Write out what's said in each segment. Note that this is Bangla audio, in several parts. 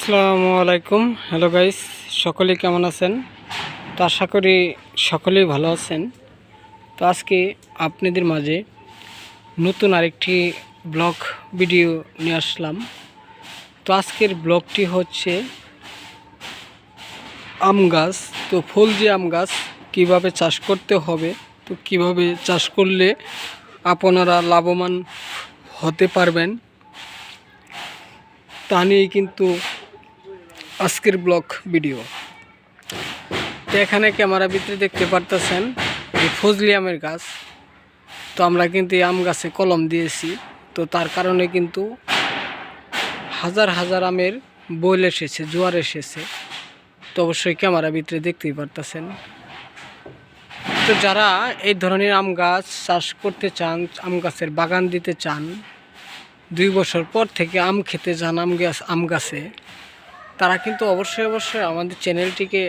আসসালামু আলাইকুম। হ্যালো গাইস, সকলেই কেমন আছেন? তো আশা করি সকলেই ভালো আছেন। তো আজকে আপনাদের মাঝে নতুন আরেকটি ব্লগ ভিডিও নিয়ে আসলাম। তো আজকের ব্লগটি হচ্ছে আম গাছ। তো ফলজি আম গাছ কীভাবে চাষ করতে হবে, তো কিভাবে চাষ করলে আপনারা লাভবান হতে পারবেন তা নিয়েই কিন্তু আজকের ব্লগ ভিডিও। তো এখানে ক্যামেরা ভিতরে দেখতে পারতেছেন এই ফজলি আমের গাছ। তো আমরা কিন্তু এই আম গাছে কলম দিয়েছি, তো তার কারণে কিন্তু হাজার হাজার আমের বইল এসেছে, জোয়ার এসেছে। তো অবশ্যই ক্যামেরা ভিতরে দেখতেই পারতেছেন। তো যারা এই ধরনের আম গাছ চাষ করতে চান, আম গাছের বাগান দিতে চান, 2 বছর পর থেকে আম খেতে চান আম গাছে, তারা কিন্তু অবশ্যই আমাদের চ্যানেলটিকে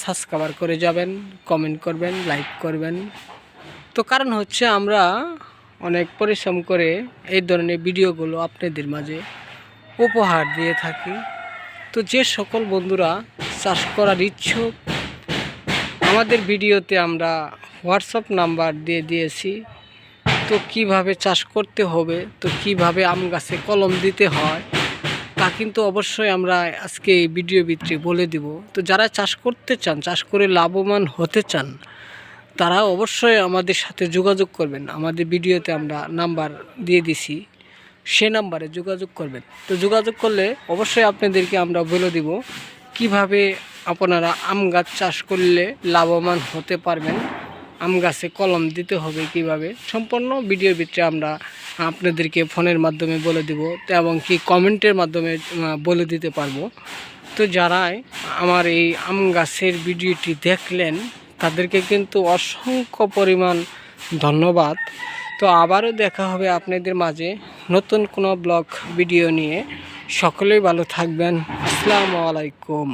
সাবস্ক্রাইব করে যাবেন, কমেন্ট করবেন, লাইক করবেন। তো কারণ হচ্ছে আমরা অনেক পরিশ্রম করে এই ধরনের ভিডিওগুলো আপনাদের মাঝে উপহার দিয়ে থাকি। তো যে সকল বন্ধুরা চাষ করার ইচ্ছুক, আমাদের ভিডিওতে আমরা হোয়াটসঅ্যাপ নাম্বার দিয়ে দিয়েছি। তো কিভাবে চাষ করতে হবে, তো কিভাবে আম গাছে কলম দিতে হয়, তা কিন্তু অবশ্যই আমরা আজকে এই ভিডিও ভিতরে বলে দিব। তো যারা চাষ করতে চান, চাষ করে লাভবান হতে চান, তারা অবশ্যই আমাদের সাথে যোগাযোগ করবেন। আমাদের ভিডিওতে আমরা নাম্বার দিয়ে দিছি, সে নাম্বারে যোগাযোগ করবেন। তো যোগাযোগ করলে অবশ্যই আপনাদেরকে আমরা বলে দিব কিভাবে আপনারা আম গাছ চাষ করলে লাভবান হতে পারবেন, আম গাছে কলম দিতে হবে কিভাবে, সম্পূর্ণ ভিডিওর ভিতরে আমরা আপনাদেরকে ফোনের মাধ্যমে বলে দিব এবং কি কমেন্টের মাধ্যমে বলে দিতে পারবো। তো যারাই আমার এই আম গাছের ভিডিওটি দেখলেন, তাদেরকে কিন্তু অসংখ্য পরিমাণ ধন্যবাদ। তো আবারও দেখা হবে আপনাদের মাঝে নতুন কোনো ব্লগ ভিডিও নিয়ে। সকলেই ভালো থাকবেন। আসসালামু আলাইকুম।